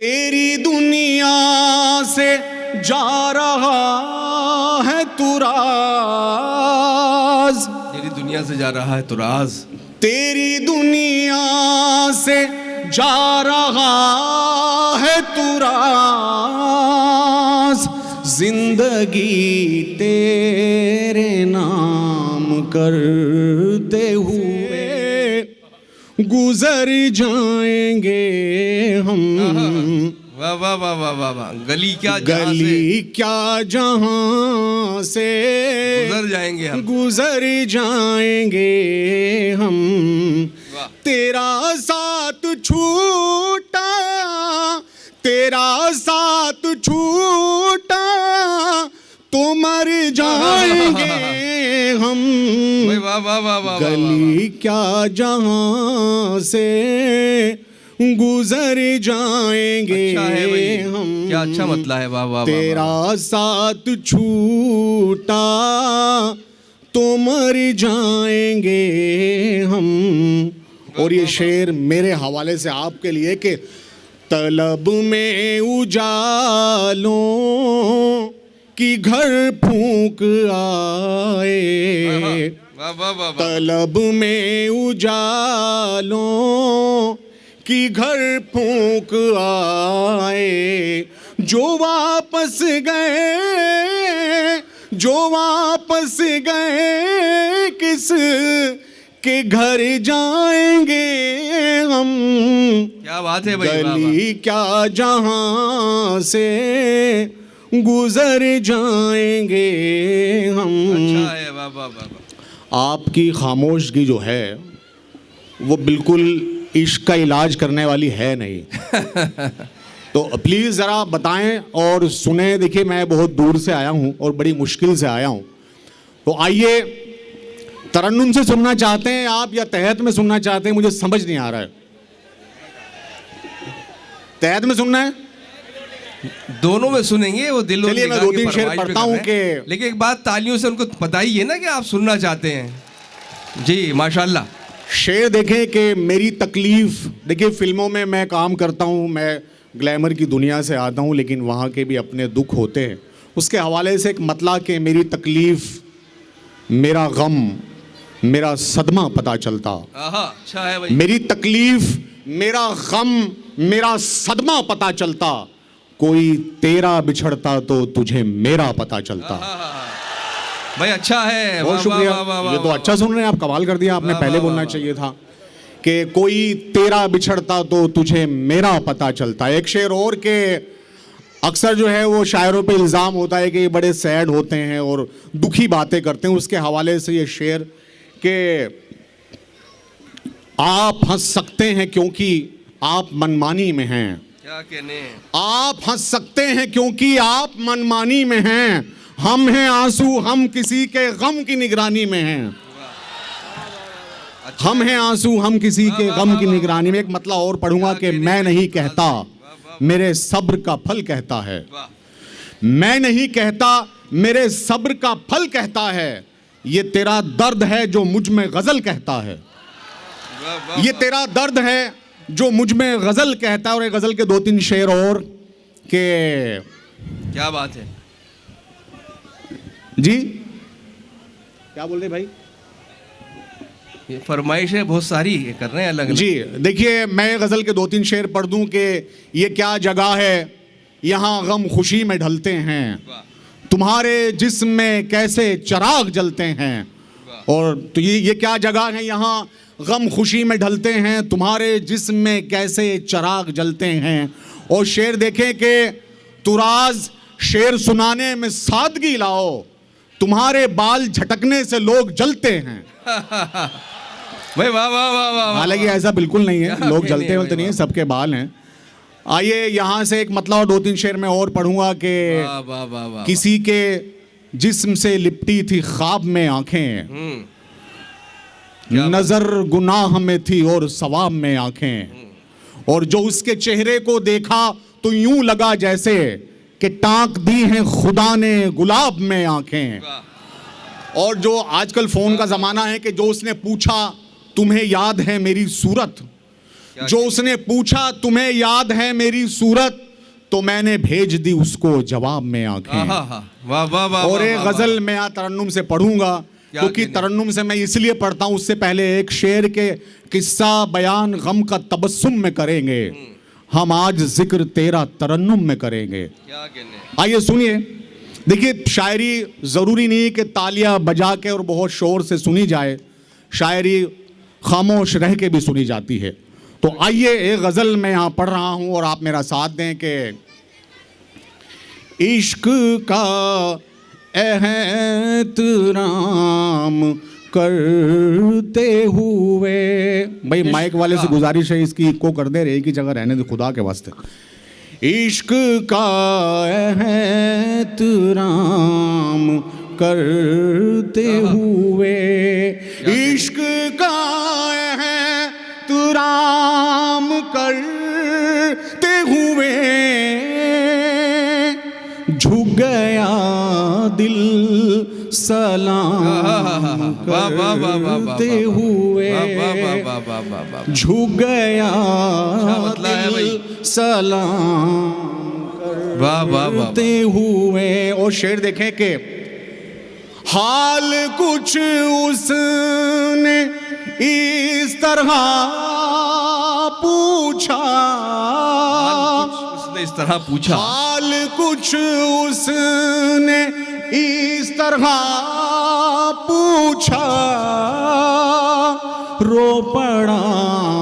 तेरी दुनिया से जा रहा है तू राज, तेरी दुनिया से जा रहा है तो राज, तेरी दुनिया से जा रहा है तू राज, जिंदगी तेरे नाम करते हुए गुजर जाएंगे हम। वाह वाह वाह वाह वाह वाह। गली क्या गली क्या जहां से गुजर जाएंगे हम, गुजर जाएंगे हम। वाह। तेरा साथ छूटा, तेरा साथ छूटा तो मर जाएंगे हम। वाह वाह वाह वाह। गली क्या जहां से गुजर जाएंगे अच्छा है भाई, हम। क्या अच्छा मतला है। वाह वाह। तेरा साथ छूटा तो मर जाएंगे हम। और ये शेर मेरे हवाले से आपके लिए कि तलब में उजालों की घर फूंक आए, वाह वाह वाह। तलब में उजालों की घर फूंक आए, जो वापस गए, जो वापस गए किस के घर जाएंगे हम। क्या बात है भाई। गली क्या जहां से गुजर जाएंगे हम। अच्छा है। वाह वाह वाह। आपकी खामोशगी जो है वो बिल्कुल इश्क का इलाज करने वाली है नहीं। तो प्लीज़ ज़रा बताएं और सुने। देखिए मैं बहुत दूर से आया हूँ और बड़ी मुश्किल से आया हूँ, तो आइए तरन्नुम से सुनना चाहते हैं आप या तहत में सुनना चाहते हैं, मुझे समझ नहीं आ रहा है। तहत में सुनना है, दोनों में सुनेंगे। वो दिल और चलिए मैं निगाह दो की तीन शेर फरमाइश पे पढ़ता कर हूँ रहे हैं। कि लेकिन एक बात तालियों से उनको बताइए ना कि आप सुनना चाहते हैं। जी माशाल्लाह। शेर देखें कि मेरी तकलीफ। देखिए फिल्मों में मैं काम करता हूँ, मैं ग्लैमर की दुनिया से आता हूँ, लेकिन वहाँ के भी अपने दुख होते हैं। उसके हवाले से एक मतला कि मेरी तकलीफ, मेरा गम, मेरा सदमा पता चलता। अच्छा है भाई। मेरी तकलीफ, मेरा गम, मेरा सदमा पता चलता, कोई तेरा बिछड़ता तो तुझे मेरा पता चलता। भाई अच्छा है। बहुत शुक्रिया। ये तो अच्छा सुन रहे हैं आप, कमाल कर दिया आपने। पहले बोलना चाहिए था कि कोई तेरा बिछड़ता तो तुझे मेरा पता चलता। एक शेर और के अक्सर जो है वो शायरों पे इल्ज़ाम होता है कि ये बड़े सैड होते हैं और दुखी बातें करते हैं। उसके हवाले से ये शेर कि आप हंस सकते हैं क्योंकि आप मनमानी में हैं। क्या कहने। आप हंस सकते हैं क्योंकि आप मनमानी में हैं। हम हैं आंसू, हम किसी के गम की निगरानी में हैं। हम हैं आंसू, हम किसी के गम की निगरानी में। एक मतलब और पढ़ूंगा कि मैं नहीं कहता, मेरे सब्र का फल कहता है। मैं नहीं कहता, मेरे सब्र का फल कहता है। ये तेरा दर्द है जो मुझ में गजल कहता है। ये तेरा दर्द है जो मुझ में गजल कहता है। और एक गजल के दो तीन शेर और के। क्या बात है जी क्या बोल रहे भाई। ये फरमाइश है बहुत सारी, ये कर रहे हैं अलग अलग। जी देखिए मैं गजल के दो तीन शेर पढ़ दूं कि ये क्या जगह है यहाँ गम खुशी में ढलते हैं, तुम्हारे जिस्म में कैसे चिराग जलते हैं। और तो ये क्या जगह है यहाँ गम खुशी में ढलते हैं, तुम्हारे जिस्म में कैसे चिराग जलते हैं। और शेर देखें कि तुराज शेर सुनाने में सादगी लाओ, तुम्हारे बाल झटकने से लोग जलते हैं। भाई वाह वाह वाह वाह। हालांकि ऐसा बिल्कुल नहीं है, लोग जलते हुए तो नहीं है, सबके बाल हैं। आइए यहाँ से एक मतलब और दो तीन शेर में और पढ़ूंगा कि किसी के जिस्म से लिपटी थी ख्वाब में आंखें, नजर गुनाह में थी और सवाब में आंखें, और जो उसके चेहरे को देखा तो यूं लगा जैसे कि टांक दी हैं खुदा ने गुलाब में आंखें। और जो आजकल फोन का जमाना है कि जो उसने पूछा तुम्हें याद है मेरी सूरत, जो उसने पूछा तुम्हें याद है मेरी सूरत, तो मैंने भेज दी उसको जवाब में आंखें। वाह वाह वाह। और एक गजल मैं यहाँ तरन्नुम से पढ़ूंगा, क्योंकि तरन्नुम से मैं इसलिए पढ़ता हूं, उससे पहले एक शेर के किस्सा बयान गम का तबस्सुम में करेंगे हम, आज जिक्र तेरा तरन्नुम में करेंगे। क्या कहने। आइए सुनिए। देखिए, शायरी जरूरी नहीं कि तालियां बजा के और बहुत शोर से सुनी जाए, शायरी खामोश रह के भी सुनी जाती है। तो आइए एक गजल मैं यहां पढ़ रहा हूं और आप मेरा साथ दें कि इश्क का एहतराम करते हुए, भाई माइक वाले से गुजारिश है इसकी इको कर दे, एक ही जगह रहने दे खुदा के वास्ते। इश्क का एहतराम करते हुए, इश्क का एहतराम करते हुए, झुक गया दिल सलाम करते हुए, झुक गया दिल सलाम करते हुए। और शेर देखें कि हाल कुछ उसने इस तरह पूछा, उसने इस तरह पूछा, हाल कुछ उसने इस तरह पूछा, रो पड़ा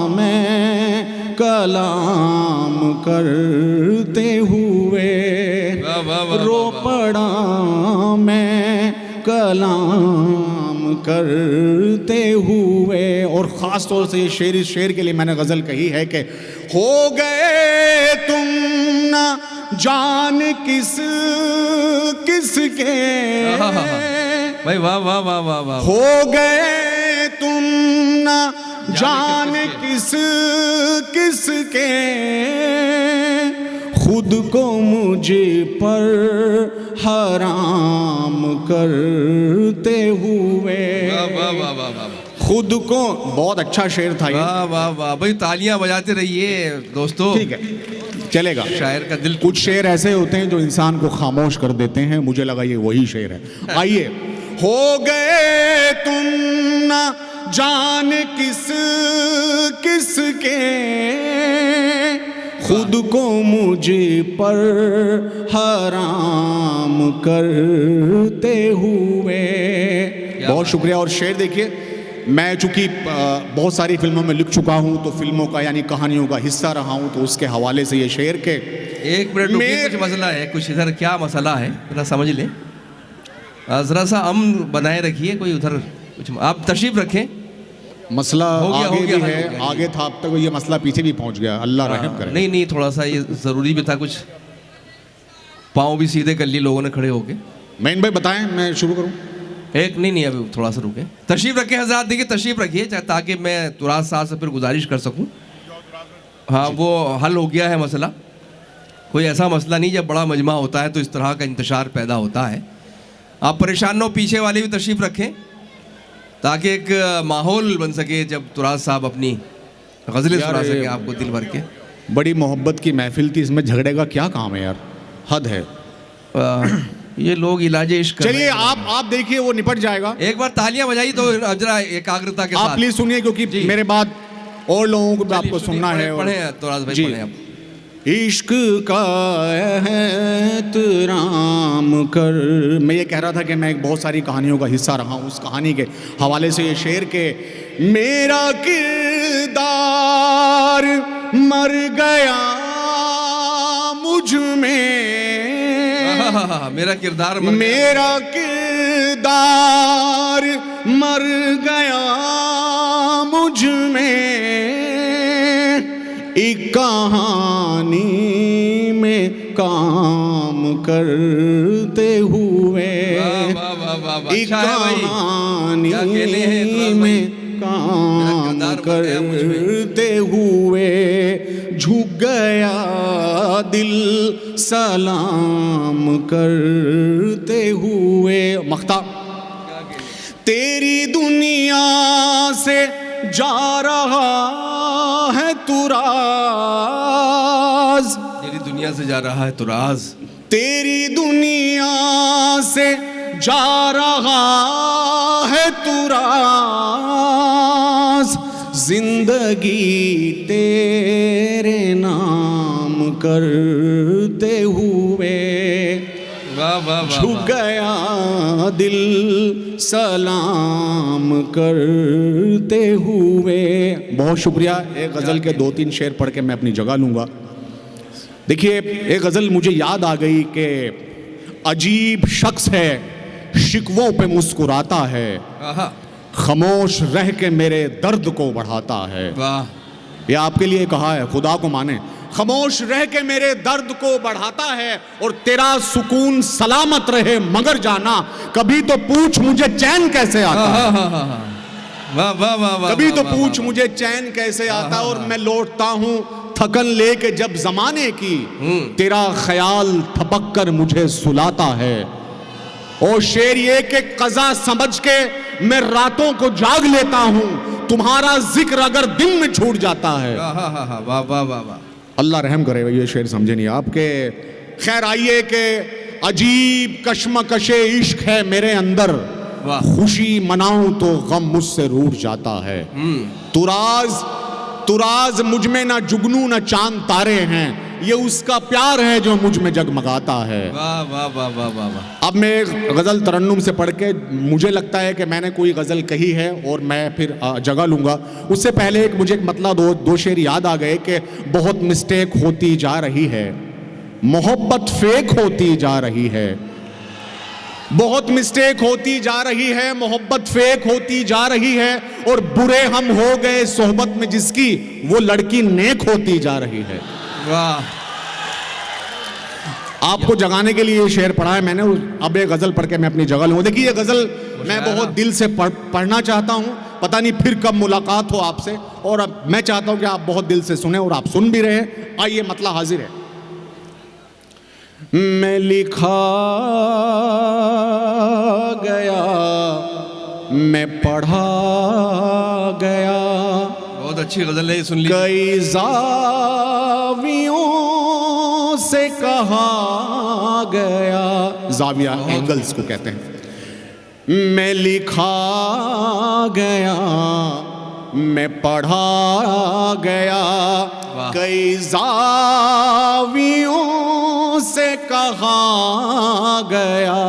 मैं कलाम करते हुए, रो पड़ा मैं कलाम करते हुए। और ख़ास तौर से ये शेर, इस शेर के लिए मैंने गज़ल कही है कि हो गए तुम ना जान किस किस के, भाई वाह वाह वाह वाह वाह। हो गए तुम ना जान किस किस के, खुद को मुझ पर हराम करते हुए, खुद को। बहुत अच्छा शेर था ये। वाह वाह वाह भाई, तालियां बजाते रहिए दोस्तों। ठीक है, चलेगा। शायर का दिल। कुछ शेर ऐसे होते हैं जो इंसान को खामोश कर देते हैं, मुझे लगा ये वही शेर है। आइए। हो गए तुम ना जान किस किस के, खुद को मुझ पर हराम करते हुए। बहुत शुक्रिया। और शेर देखिए, मैं चूंकि बहुत सारी फिल्मों में लिख चुका हूं, तो फिल्मों का यानी कहानियों का हिस्सा रहा हूं, तो उसके हवाले से ये शेर के। एक मिनट रुकिए, कुछ मसला है, कुछ इधर क्या मसला है जरा समझ लें। जरा सा अमन बनाए रखिए, कोई उधर कुछ आप तशरीफ रखें। मसला आगे भी है, हो गया, आगे था, अब तक ये मसला पीछे भी पहुंच गया, अल्लाह रहम करे। नहीं नहीं, थोड़ा सा ये ज़रूरी भी था, कुछ पाँव भी सीधे कर लिए लोगों ने खड़े होके। मैन भाई बताएं, मैं शुरू करूं? एक नहीं अभी थोड़ा सा रुके, तशरीफ रखें हज़रात, देखिए तशरीफ रखिए, ताकि मैं तुराज साहब से फिर गुजारिश कर सकूं। हाँ, वो हल हो गया है मसला, कोई ऐसा मसला नहीं। जब बड़ा मजमा होता है तो इस तरह का इंतशार पैदा होता है। आप परेशान हो, पीछे वाले भी तशरीफ रखें, ताकि एक माहौल बन सके जब तुराज साहब अपनी गज़लें सुना सके आपको दिल भर के। बड़ी मोहब्बत की महफिल थी, इसमें झगड़े का क्या काम है यार, हद है। ये लोग इलाज इश्क। चलिए आप देखिए, वो निपट जाएगा। एक बार तालियां बजाइए तो जरा एकाग्रता के साथ। आप प्लीज सुनिए, क्योंकि मेरे बाद और लोगों को भी आपको सुनना है। पढ़े तुराज भाई, पढ़े आप। इश्क का एहतराम कर, मैं ये कह रहा था कि मैं एक बहुत सारी कहानियों का हिस्सा रहा हूँ, उस कहानी के हवाले से ये शेर के, मेरा किरदार मर गया मुझ में, मेरा किरदार मर गया मुझ में, एक कहानी में काम करते हुए, एक कहानी में काम करते हुए, झुक गया दिल सलाम करते हुए। मख्ता, तेरी दुनिया से जा रहा है तू राज, तेरी दुनिया से जा रहा है तो राज, तेरी दुनिया से जा रहा है तू राज, जिंदगी तेरे नाम करते हुए वाह वाह झुक गया दिल सलाम करते हुए। बहुत शुक्रिया। एक गज़ल के 2-3 शेर पढ़ के मैं अपनी जगह लूँगा। देखिए, एक गज़ल मुझे याद आ गई कि अजीब शख्स है, शिकवों पे मुस्कुराता है, खामोश रह के मेरे दर्द को बढ़ाता है। वाह, ये आपके लिए कहा है, खुदा को माने। खामोश रह के मेरे दर्द को बढ़ाता है और तेरा सुकून सलामत रहे मगर जाना, कभी तो पूछ मुझे चैन कैसे आता है। वाह वाह वाह, कभी तो पूछ मुझे चैन कैसे आता और मैं लौटता हूँ थकन लेके जब जमाने की, तेरा ख्याल थपक कर मुझे सुलाता है। और शेर ये कि कज़ा समझ के मैं रातों को जाग लेता हूँ, तुम्हारा जिक्र अगर दिन में छूट जाता है। वाह वाह वाह वाह, अल्लाह रहम करे। ये शेर समझे नहीं आपके। खैर आइए कि अजीब कश्मकशे इश्क है मेरे अंदर, खुशी मनाऊं तो गम मुझसे रूठ जाता है। तुराज मुझ में ना जुगनू ना चांद तारे हैं, ये उसका प्यार है जो मुझ में जगमगाता है। वाह वाह वाह वाह वाह। अब मैं एक गज़ल तरन्नुम से पढ़ के, मुझे लगता है कि मैंने कोई गज़ल कही है और मैं फिर जगह लूँगा। उससे पहले एक मुझे मतलब दो शेर याद आ गए कि बहुत मिस्टेक होती जा रही है, मोहब्बत फेक होती जा रही है। बहुत मिस्टेक होती जा रही है, मोहब्बत फेक होती जा रही है, और बुरे हम हो गए सोहबत में जिसकी, वो लड़की नेक होती जा रही है। वाह, आपको जगाने के लिए ये शेर पढ़ा है मैंने। अब एक गज़ल पढ़ के मैं अपनी जगह लूँगा। देखिए, ये गज़ल मैं बहुत दिल से पढ़ना चाहता हूँ। पता नहीं फिर कब मुलाकात हो आपसे, और अब मैं चाहता हूँ कि आप बहुत दिल से सुने और आप सुन भी रहे हैं। आइए, मतलब हाजिर है। मैं लिखा गया, मैं पढ़ा गया, बहुत अच्छी गज़ल है, सुन लीजिए। कई ज़ावियों से कहा गया, ज़ाविया एंगल्स को कहते हैं। मैं लिखा गया, मैं पढ़ा गया, कई ज़ावियों से कहा गया,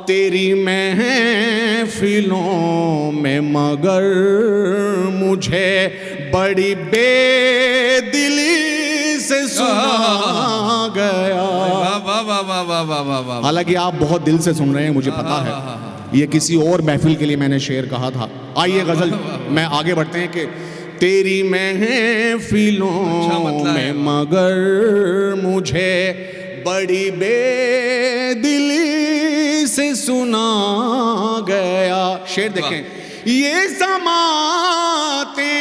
तेरी महफिलों में मगर मुझे बड़ी बेदिली से सुना गया। हालांकि आप बहुत दिल से सुन रहे हैं, मुझे पता है। ये किसी और महफिल के लिए मैंने शेर कहा था। आइए गज़ल में आगे बढ़ते हैं कि तेरी महफिलों में मगर मुझे बड़ी बेदिली से सुना गया। शेर देखें, ये समाते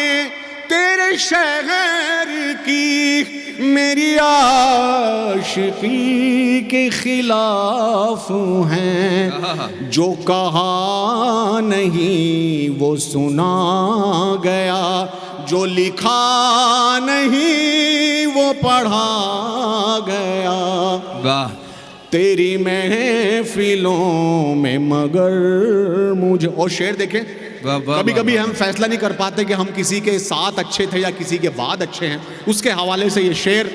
तेरे शहर की मेरी आशिकी के खिलाफ हैं, जो कहा नहीं वो सुना गया, जो लिखा नहीं वो पढ़ा गया। वाह, तेरी महफिलों में मगर मुझे। और शेर देखें, कभी कभी हम फैसला नहीं कर पाते कि हम किसी के साथ अच्छे थे या किसी के बाद अच्छे हैं। उसके हवाले से ये शेर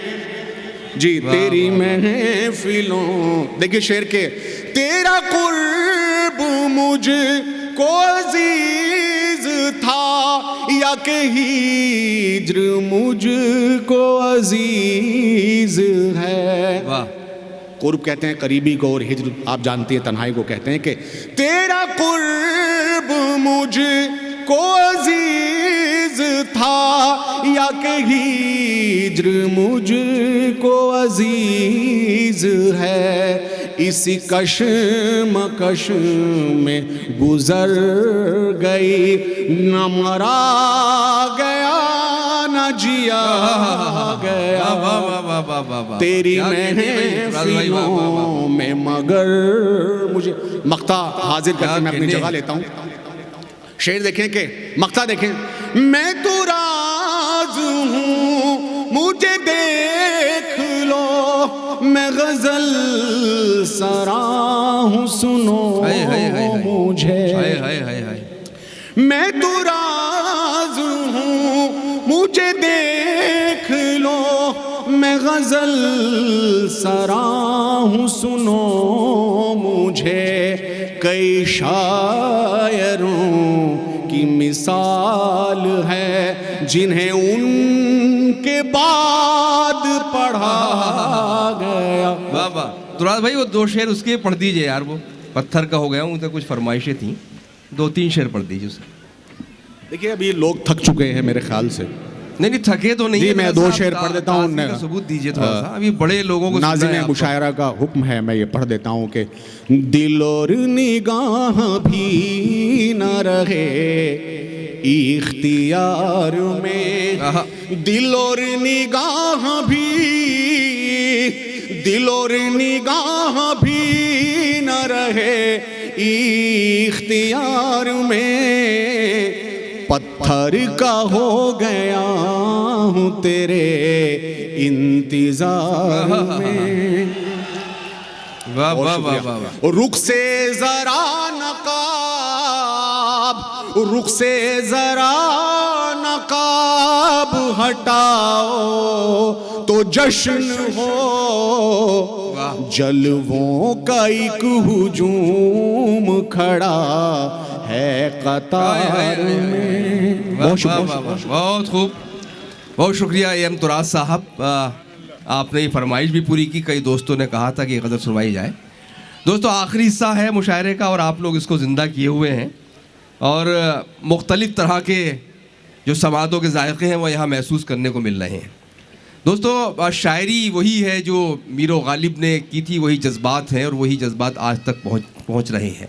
जी, तेरी महफिलों। देखिए शेर के, तेरा कुर्ब मुझको अजीज था या कि हिज्र मुझको अजीज है। वाह, कुर्ब कहते हैं करीबी को, और हिज्र आप जानती हैं तन्हाई को कहते हैं। कि तेरा कुर्ब मुझको अजीज था या कि हिज्र मुझको अजीज है, इसी कश्मकश में गुजर गई, न मरा गया न जिया गया, तेरी महफिलों में मगर मुझे। मक्ता हाजिर करके मैं अपनी जगह लेता हूँ। शेर देखें कि मक्ता देखें, मैं तो राज मुझे देख लो, मैं गजल सरा हूँ, सुनो हाय हाय हाय हाय। मुझे, हाय हाय हाय हाय। मैं तो राज हूँ, मुझे देख लो, मैं गजल सरा हूँ, सुनो मुझे। कई शायरों की मिसाल है जिन्हें उनके बाद पढ़ा गया। वाह वाह। तुराज भाई वो 2 शेर उसके पढ़ दीजिए यार, वो पत्थर का हो गया हूँ, तो कुछ फरमाइशें थी, 2-3 शेर पढ़ दीजिए उसे। देखिए अभी लोग थक चुके हैं मेरे ख्याल से। नहीं नहीं थके तो नहीं जी है, मैं 2 शेर पढ़ देता हूँ। ताज़गी का सबूत दीजिए थोड़ा सा, अभी बड़े लोगों को नाज़िम सुनना है आपको। मुशायरा का हुक्म है, मैं ये पढ़ देता हूँ कि दिल और निगाह भी न रहे इख्तियार में, आहा। दिल और निगाह भी, दिल और निगाह भी न रहे इख्तियार में, पत्थर का हो गया हूँ तेरे इंतजार में। वाह वाह वाह वाह वाह। रुख से जरा नकाब, रुख से जरा नकाब हटाओ तो जश्न हो, जलवों का एक हुजूम खड़ा है कतार में। बहुत खूब, बहुत शुक्रिया एम तुराज साहब, आपने ये फरमाइश भी पूरी की। कई दोस्तों ने कहा था कि ये गज़ल सुनवाई जाए। दोस्तों आखिरी हिस्सा है मुशायरे का और आप लोग इसको ज़िंदा किए हुए हैं और मुख्तलिफ़ तरह के जो समातों के जायक़े हैं वो यहाँ महसूस करने को मिल रहे हैं। दोस्तों शायरी वही है जो मीर गालिब ने की थी, वही जज्बात हैं और वही जज्बात आज तक पहुँच रहे हैं।